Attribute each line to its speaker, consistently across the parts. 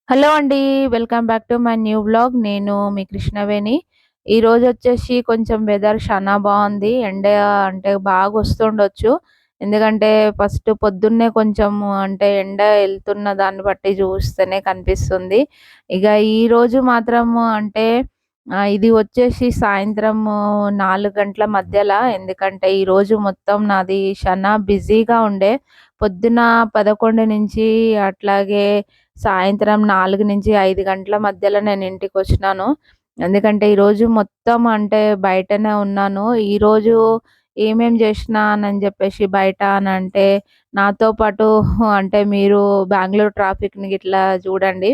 Speaker 1: Hello అండి. Welcome back to my new vlog. నేను మీ కృష్ణవేణి. ఈరోజొచ్చేసి కొంచెం వెదర్ చానా బావుంది. ఎండ అంటే బాగొస్తుండొచ్చు. ఎందుకంటే ఫస్ట్ పొద్దున్నే కొంచెం అంటే ఎండ ఎళ్తున్న దాన్ని బట్టి చూస్తేనే కనిపిస్తుంది. ఇగ ఈరోజు మాత్రము అంటే ఇది వచ్చేసి సాయంత్రము 4 గంటల మధ్యల. ఎందుకంటే ఈరోజు మొత్తం నాది చానా బిజీగా ఉండే. పొద్దున 11 నుంచి అట్లాగే సాయంత్రం 4-5 గంటల మధ్యలో నేను ఇంటికొచ్చినాను. ఎందుకంటే ఈరోజు మొత్తం అంటే బయటనే ఉన్నాను. ఈరోజు ఏమేం చేసినానని చెప్పేసి బయట అనంటే, నాతో పాటు అంటే మీరు బెంగుళూరు ట్రాఫిక్‌ని గిట్లా చూడండి.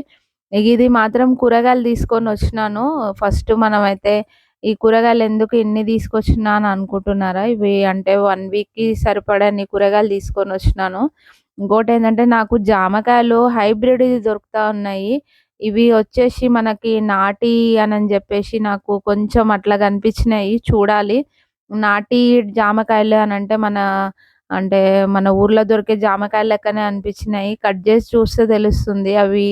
Speaker 1: ఇది మాత్రం కూరగాయలు తీసుకొనొచ్చినాను. ఫస్ట్ మనమైతే ఈ కూరగాయలు ఎందుకు ఇన్ని తీసుకొచ్చినా అని అనుకుంటున్నారా? ఇవి అంటే 1 వీక్‌కి సరిపడన్ని కూరగాయలు తీసుకొనొచ్చినాను. ఇంకోటేంటంటే నాకు జామకాయలు హైబ్రిడ్‌వి దొరుకుతా ఉన్నాయి. ఇవి వచ్చేసి మనకి నాటి అనని జెప్పేసి నాకు కొంచెం అట్లా కనిపించినాయి. చూడాలి. నాటి జామకాయలు అనంటే అంటే మన ఊర్లో దొరికే జామకాయలు లెక్కనే అనిపించినాయి. కట్ జేసి చూస్తే తెలుస్తుంది. అవి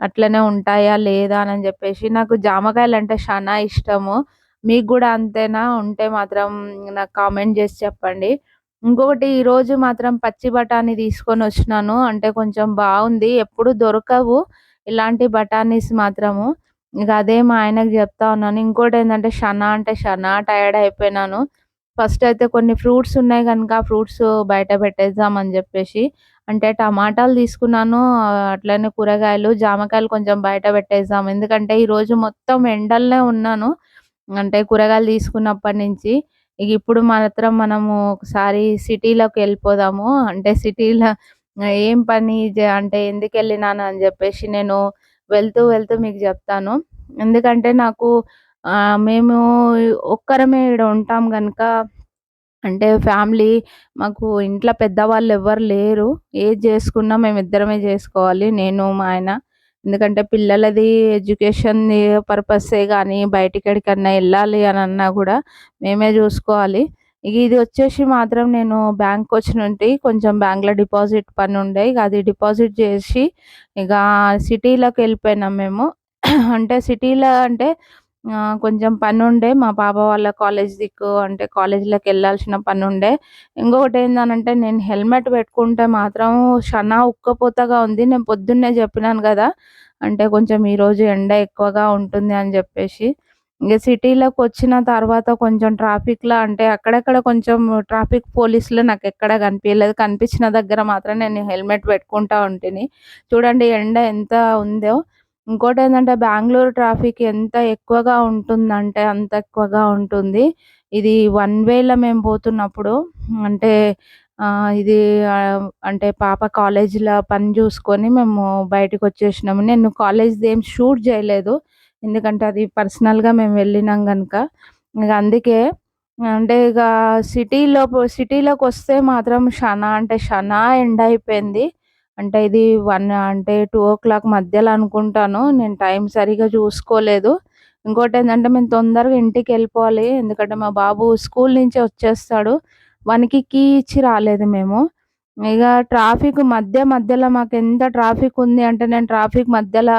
Speaker 1: అట్లనే ఉంటాయా? లేదా? అని జెప్పేసి. నాకు జామకాయలంటే శానా ఇష్టము. మీకు గూడా అంతేనా? ఉంటే మాత్రం నాకు కామెంట్ జేసి చెప్పండి. ఇంకొకటి ఈరోజు మాత్రం పచ్చి బఠానీ తీసుకొనొచ్చినాను. అంటే కొంచెం బావుంది. ఎప్పుడు దొరకవు ఇలాంటి బఠానీస్ మాత్రము. ఇక అదే మా ఆయనకి జెప్తా ఉన్నాను. ఇంకోటేందంటే షనా అంటే షనా టైర్డ్ అయిపోయినాను. ఫస్ట్ అయితే కొన్ని ఫ్రూట్స్ ఉన్నాయి గనుక ఆ ఫ్రూట్స్ బయట పెట్టేద్దాం అని జెప్పేసి. అంటే టమాటాలు తీసుకున్నాను. అట్లనే కూరగాయలు, జామకాయలు కొంచెం బయట పెట్టేద్దాం. ఎందుకంటే ఈరోజు మొత్తం ఎండలనే ఉన్నాను. అంటే కూరగాయలు తీసుకున్నప్పటి నుంచి. ఇగ ఇప్పుడు మాత్రం మనము ఒకసారి సిటీలోకెళ్ళిపోదాము. అంటే సిటీలో ఏం పని అంటే ఎందుకెళ్ళినాను అని జెప్పేసి నేను వెళ్తూ మీకు జెప్తాను. ఎందుకంటే నాకు మేము ఒక్కరమే ఈడ ఉంటాం గనక అంటే ఫ్యామిలీ మాకు ఇంట్లో పెద్దవాళ్ళెవ్వరు లేరు. ఏది జేసుకున్నా మేమిద్దరమే జేసుకోవాలి. నేను, మా ఆయన. ఎందుకంటే పిల్లలది ఎడ్యుకేషన్‌ది పర్పస్సే గానీ బయటికెడికన్నా ఎళ్ళాలి అనన్నా గూడా మేమే జూసుకోవాలి. ఇగ ఇది వచ్చేసి మాత్రం నేను బ్యాంక్‌కొచ్చినుంటి. కొంచెం బ్యాంక్‌లో డిపాజిట్ పనుండే. ఇగ అది డిపాజిట్ జేసి ఇక సిటీలోకెళ్ళిపోయినాం మేము. అంటే సిటీలో అంటే కొంచెం పనుండే. మా పాప వాళ్ళ కాలేజ్ దిక్కు అంటే కాలేజీలోకెళ్ళాల్సిన పనుండే. ఇంకొకటేందనంటే నేను హెల్మెట్ పెట్టుకుంటే మాత్రం షనా ఉక్కపోతగా ఉంది. నేను పొద్దున్నే జెప్పినాను గదా! అంటే కొంచెం ఈరోజు ఎండ ఎక్కువగా ఉంటుంది అని జెప్పేసి. ఇంగ సిటీలోకొచ్చిన తర్వాత కొంచెం ట్రాఫిక్‌లో అంటే అక్కడక్కడ కొంచెం ట్రాఫిక్ పోలీసులు నాకెక్కడ కనిపియలేదు. కనిపించిన దగ్గర మాత్రం నేను హెల్మెట్ పెట్టుకుంటా ఉంటిని. చూడండి ఎండ ఎంత ఉందో. ఇంకోటేందంటే బెంగుళూరు ట్రాఫిక్ ఎంత ఎక్కువగా ఉంటుందంటే అంత ఎక్కువగా ఉంటుంది. ఇది వన్ వేలో మేము పోతున్నప్పుడు అంటే ఇది అంటే పాప కాలేజీలో పని జూసుకొని మేము బయటికొచ్చేసినాము. నేను కాలేజ్‌దేం షూట్ జేయలేదు. ఎందుకంటే అది పర్సనల్‌గా మేము వెళ్ళినాం గనక. ఇగ అందుకే అంటే ఇగ సిటీలోకొస్తే మాత్రం షనా అంటే షనా ఎండయిపోయింది. అంటే ఇది 1 అంటే 2:00 మధ్యలో అనుకుంటాను. నేను టైం సరిగ్గా చూసుకోలేదు. ఇంకోటేంటంటే మేము తొందరగా ఇంటికెళ్ళిపోవాలి. ఎందుకంటే మా బాబు స్కూల్ నుంచే వచ్చేస్తాడు. వానికి కీ ఇచ్చి రాలేదు మేము. ఇగ ట్రాఫిక్ మధ్యలో మాకెంత ట్రాఫిక్ ఉంది అంటే నేను ట్రాఫిక్ మధ్యలో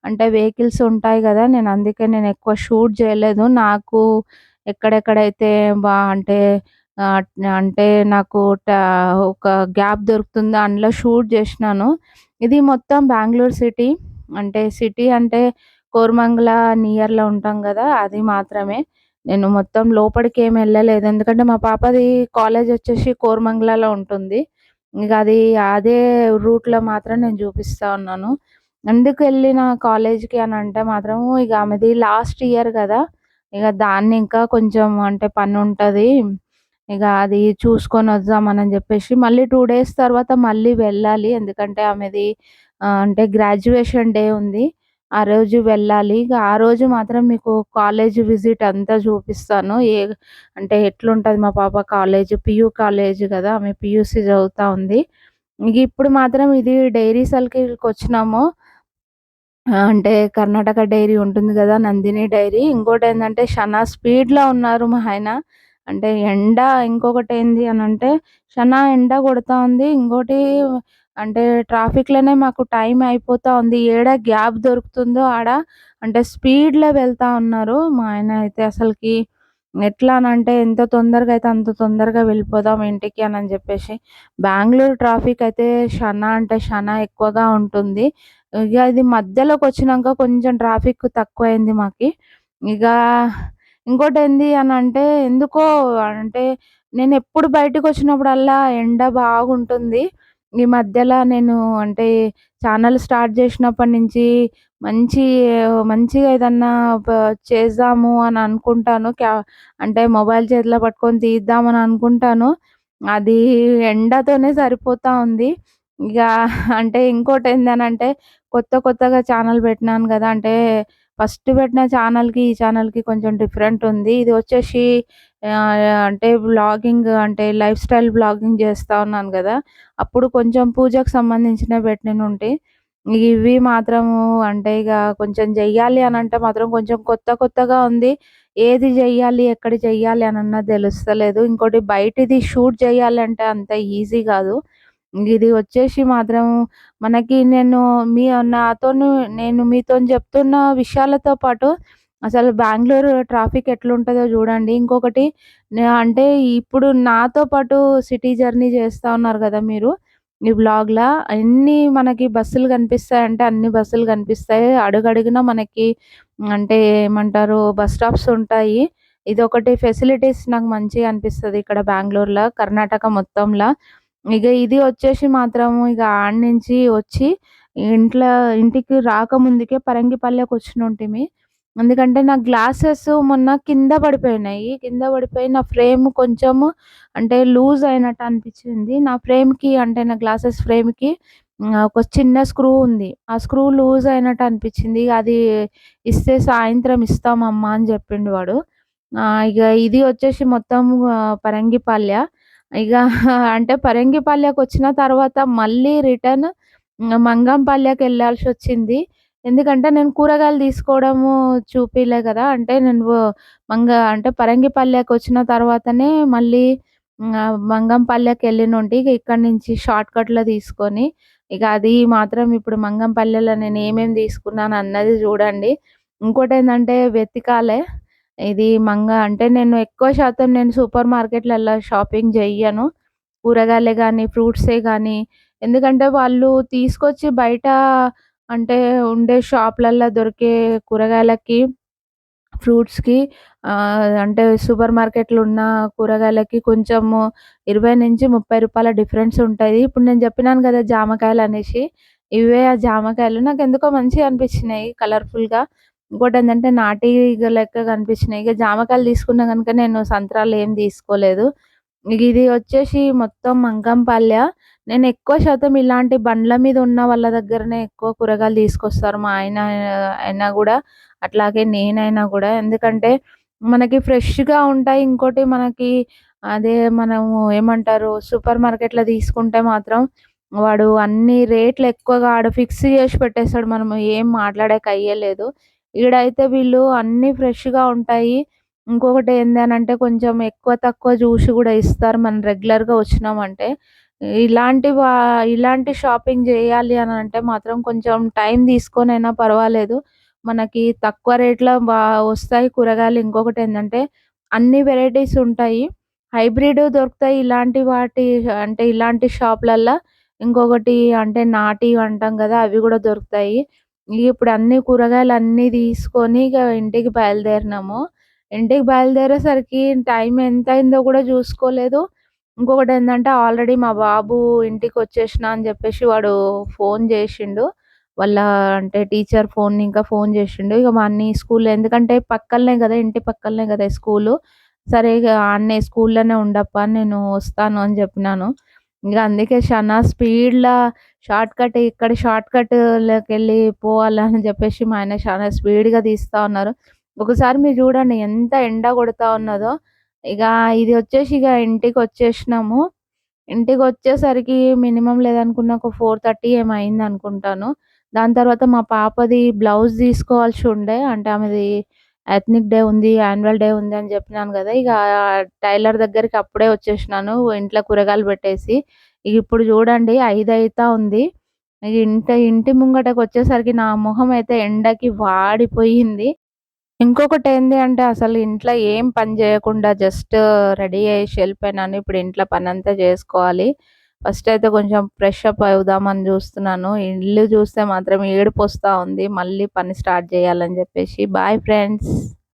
Speaker 1: అంటే వెహికల్స్ ఉంటాయి గదా! నేను ఎక్కువ షూట్ జేయలేదు. నాకు ఎక్కడెక్కడైతే అంటే ఆహ్, అంటే నాకు ఒక గ్యాప్ దొరుకుతుందో అందులో షూట్ జేసినాను. ఇది మొత్తం బెంగుళూరు సిటీ. అంటే సిటీ అంటే కోరమంగళ నియర్‌లో ఉంటాం గదా! అది మాత్రమే. నేను మొత్తం లోపలికేమి ఎళ్ళలేదు. ఎందుకంటే మా పాపది కాలేజొచ్చేసి కోరమంగళలో ఉంటుంది. ఇగ అదే రూట్‌లో మాత్రం నేను చూపిస్తా ఉన్నాను. ఎందుకెళ్ళిన కాలేజ్‌కి అనంటే మాత్రం ఇగ ఆమెది లాస్ట్ ఇయర్ గదా! ఇగ దాన్ని ఇంకా కొంచెం అంటే పనుంటది. ఇగ అది చూసుకొనొద్దామనని జెప్పేసి మళ్ళీ 2 డేస్ తర్వాత మళ్ళీ వెళ్ళాలి. ఎందుకంటే ఆమెది అంటే గ్రాడ్యుయేషన్ డే ఉంది. ఆ రోజు వెళ్ళాలి. ఇగ ఆ రోజు మాత్రం మీకు కాలేజ్ విజిట్ అంతా చూపిస్తాను. అంటే ఎట్లుంటది మా పాప కాలేజ్ కాలేజ్ గదా! ఆమె పీయూసీ చదువుతా ఉంది. ఇగ ఇప్పుడు మాత్రం ఇది డైరీ సర్కిల్‌కొచ్చినాము. అంటే కర్ణాటక డైరీ ఉంటుంది గదా! నందిని డైరీ. ఇంకోటేందంటే షనా స్పీడ్‌లో ఉన్నారు మా ఆయన. అంటే ఎండ ఇంకొకటేంది అనంటే షనా ఎండ కొడతా ఉంది. ఇంకోటి అంటే ట్రాఫిక్‌లోనే మాకు టైం అయిపోతా ఉంది. ఏడ గ్యాప్ దొరుకుతుందో ఆడ అంటే స్పీడ్‌లో వెళ్తా ఉన్నారు. మా ఆయన అయితే అసలకి ఎట్లా అనంటే ఎంత తొందరగా అయితే అంత తొందరగా వెళ్ళిపోదాం ఇంటికి అనని జెప్పేసి. బెంగుళూరు ట్రాఫిక్ అయితే షన అంటే షన ఎక్కువగా ఉంటుంది. ఇగ ఇది మధ్యలోకొచ్చినంక కొంచెం ట్రాఫిక్ తక్కువయింది మాకి. ఇక ఇంకోటేంది అనంటే ఎందుకో అంటే నేనెప్పుడు బయటికొచ్చినప్పుడల్లా ఎండ బాగుంటుంది. ఈ మధ్యల నేను అంటే ఛానల్ స్టార్ట్ జేసినప్పటి నుంచి మంచి మంచిగా ఏదన్నా ప చేద్దాము అని అనుకుంటాను. అంటే మొబైల్ చేతిలో పట్టుకొని తీద్దామని అనుకుంటాను. అది ఎండతోనే సరిపోతా ఉంది. ఇగ అంటే ఇంకోటేందనంటే కొత్తగా ఛానల్ పెట్టినాను గదా! అంటే ఫస్ట్ పెట్టిన ఛానల్‌కి, ఈ ఛానల్‌కి కొంచెం డిఫరెంట్ ఉంది. ఇది వచ్చేసి అంటే వ్లాగింగ్ అంటే లైఫ్ స్టైల్ వ్లాగింగ్ చేస్తా ఉన్నాను గదా! అప్పుడు కొంచెం పూజకు సంబంధించినవి పెట్టినుంటి. ఇవి మాత్రము అంటే ఇగ కొంచెం జెయ్యాలి అనంటే మాత్రం కొంచెం కొత్తగా ఉంది. ఏది జెయ్యాలి, ఎక్కడ చెయ్యాలి అనన్నది దెలుస్తలేదు. ఇంకోటి బయటిది షూట్ జేయాలంటే అంత ఈజీ గాదు. ఇది వచ్చేసి మాత్రం మనకి మీ నాతోని నేను మీతోని జెప్తున్న విషయాలతో పాటు అసలు బెంగుళూరు ట్రాఫిక్ ఎట్లుంటదో జూడండి. ఇంకొకటి అంటే ఇప్పుడు నాతో పాటు సిటీ జర్నీ చేస్తా ఉన్నారు గదా మీరు ఈ వ్లాగ్‌లా. ఎన్ని మనకి బస్సులు కనిపిస్తాయంటే అన్ని బస్సులు కనిపిస్తాయి. అడుగడుగునా మనకి అంటే ఏమంటారు బస్ స్టాప్స్ ఉంటాయి. ఇదొకటి ఫెసిలిటీస్ నాకు మంచిగా అనిపిస్తది ఇక్కడ బెంగుళూరులో, కర్ణాటక మొత్తంలా. ఇగ ఇది వచ్చేసి మాత్రం ఇగ ఆడనుంచి వచ్చి ఇంట్ల ఇంటికి రాకముందుకే పరంగిపల్లెకొచ్చినుంటిమి. ఎందుకంటే నా గ్లాసెస్ మొన్న కింద పడిపోయినాయి. కింద పడిపోయి నా ఫ్రేమ్ కొంచెము అంటే లూజ్ అయినట్టు అనిపిచ్చింది. నా ఫ్రేమ్‌కి అంటే నా గ్లాసెస్ ఫ్రేమ్‌కి ఒక చిన్న స్క్రూ ఉంది. ఆ స్క్రూ లూజ్ అయినట్టు అనిపిచ్చింది. అది ఇస్తే సాయంత్రం ఇస్తామమ్మా అని జెప్పిండు వాడు. ఇగ ఇది వచ్చేసి మొత్తం పరంగిపల్య. ఇగ అంటే పరంగిపల్యకొచ్చిన తర్వాత మళ్ళీ రిటర్న్ మంగంపల్యకెళ్ళాల్సొచ్చింది. ఎందుకంటే నేను కూరగాయలు తీసుకోవడము చూపియలే గదా! అంటే నేను అంటే పరంగిపల్లికొచ్చిన తర్వాతనే మళ్ళీ మంగంపల్లెకెళ్ళినుంటి. ఇక ఇక్కడి నుంచి షార్ట్‌కట్‌లో తీసుకొని, ఇక అది మాత్రం ఇప్పుడు మంగంపల్లెలో నేను ఏమేమి తీసుకున్నానన్నది జూడండి. ఇంకోటేందంటే వెతికాలే. ఇది అంటే నేను ఎక్కువ శాతం నేను సూపర్ మార్కెట్‌లల్ల షాపింగ్ జెయ్యను. కూరగాయలే గానీ, ఫ్రూట్సే గానీ, ఎందుకంటే వాళ్ళు తీసుకొచ్చి బయట అంటే ఉండే షాపులల్ల దొరికే కూరగాయలకి, ఫ్రూట్స్‌కి అంటే సూపర్ మార్కెట్‌లో ఉన్న కూరగాయలకి కొంచెము రూ. 20-30 డిఫరెన్స్ ఉంటది. ఇప్పుడు నేను జెప్పినాను గదా! జామకాయలనేసి. ఇవే ఆ జామకాయలు నాకెందుకో మంచిగా అనిపించినాయి కలర్‌ఫుల్‌గా. ఇంకోటేందంటే నాటిగా లెక్క కనిపించినాయి. ఇగ జామకాయలు తీసుకున్నా గనుక నేను సంత్రాలు ఏం తీసుకోలేదు. ఇగ ఇది వచ్చేసి మొత్తం మంగంపల్య. నేనెక్కువ శాతం ఇలాంటి బండ్ల మీద ఉన్న వాళ్ళ దగ్గరనే ఎక్కువ కూరగాయలు తీసుకొస్తారు. మా ఆయన అయినా గూడా, అట్లాగే నేనైనా గూడా. ఎందుకంటే మనకి ఫ్రెష్‌గా ఉంటాయి. ఇంకోటి మనకి అదే మనము ఏమంటారు సూపర్ మార్కెట్‌లో తీసుకుంటే మాత్రం వాడు అన్ని రేట్లు ఎక్కువగా ఆడ ఫిక్స్ జేసి పెట్టేస్తాడు. మనం ఏం మాట్లాడేకి అయ్యేలేదు. ఈడైతే వీళ్ళు అన్నీ ఫ్రెష్‌గా ఉంటాయి. ఇంకొకటి ఏంది అనంటే కొంచెం ఎక్కువ తక్కువ జూసి గూడా ఇస్తారు. మనం రెగ్యులర్‌గా వచ్చినామంటే. ఇలాంటి వా ఇలాంటి షాపింగ్ జేయాలి అనంటే మాత్రం కొంచెం టైం తీసుకొనైనా పర్వాలేదు. మనకి తక్కువ రేట్‌లో వస్తాయి కూరగాయలు. ఇంకొకటేందంటే అన్ని వెరైటీస్ ఉంటాయి. హైబ్రిడ్ దొరుకుతాయి ఇలాంటి అంటే ఇలాంటి షాపులల్ల. ఇంకొకటి అంటే నాటివి అంటాం గదా! అవి గూడా దొరుకుతాయి. ఇప్పుడు అన్ని కూరగాయలన్నీ తీసుకొని ఇగ ఇంటికి బయలుదేరినాము. ఇంటికి బయలుదేరేసరికి టైం ఎంతయిందో గూడా జూసుకోలేదు. ఇంకొకటేందంటే ఆల్రెడీ మా బాబు ఇంటికొచ్చేసినా అని జెప్పేసి వాడు ఫోను జేషిండు. వాళ్ళ అంటే టీచర్ ఇంకా ఫోను జేషిండు. ఇగ మా అన్నయ్య స్కూల్‌లో ఎందుకంటే పక్కలనే గదా! ఇంటి పక్కలనే గదా స్కూలు. సరే ఇగ ఆడనే స్కూల్‌లోనే ఉండప్పా నేను వస్తాను అని జెప్పినాను. ఇగ అందుకే స్పీడ్‌లా ఇక్కడ షార్ట్‌కట్‌లోకెళ్ళి పోవాలని జెప్పేసి మా ఆయన చానా స్పీడ్‌గా తీస్తా ఉన్నారు. ఒకసారి మీరు జూడండి ఎంత ఎండ గొడతా ఉన్నదో. ఇగ ఇది వచ్చేసి ఇగ ఇంటికొచ్చేసినాము. ఇంటికొచ్చేసరికి మినిమమ్ లేదనుకున్న ఒక 4:30 ఏమో అయిందనుకుంటాను. దాని తర్వాత మా పాపది బ్లౌజ్ తీసుకోవాల్సి ఉండే. అంటే ఆమెది ఎథ్నిక్ డే ఉంది, యాన్యువల్ డే ఉంది అని జెప్పినాను గదా! ఇగ టైలర్ దగ్గరికి అప్పుడే వచ్చేసినాను ఇంట్లో కూరగాయలు పెట్టేసి. ఇప్పుడు చూడండి 5 అయితా ఉంది. ఇంటి ముంగటకొచ్చేసరికి నా మొహం అయితే ఎండకి వాడిపోయింది. ఇంకొకటేంది అంటే అసలు ఇంట్లో ఏం పని జేయకుండా జస్ట్ రెడీ అయ్యేసి ఎళ్ళిపోయినాను. ఇప్పుడు ఇంట్లో పనంతా జేసుకోవాలి. ఫస్ట్ అయితే కొంచెం ఫ్రెష్ అప్ అవుదామని జూస్తున్నాను. ఇల్లు జూస్తే మాత్రం ఏడుపొస్తా ఉంది. మళ్ళీ పని స్టార్ట్ జేయాలని జెప్పేసి. Bye friends.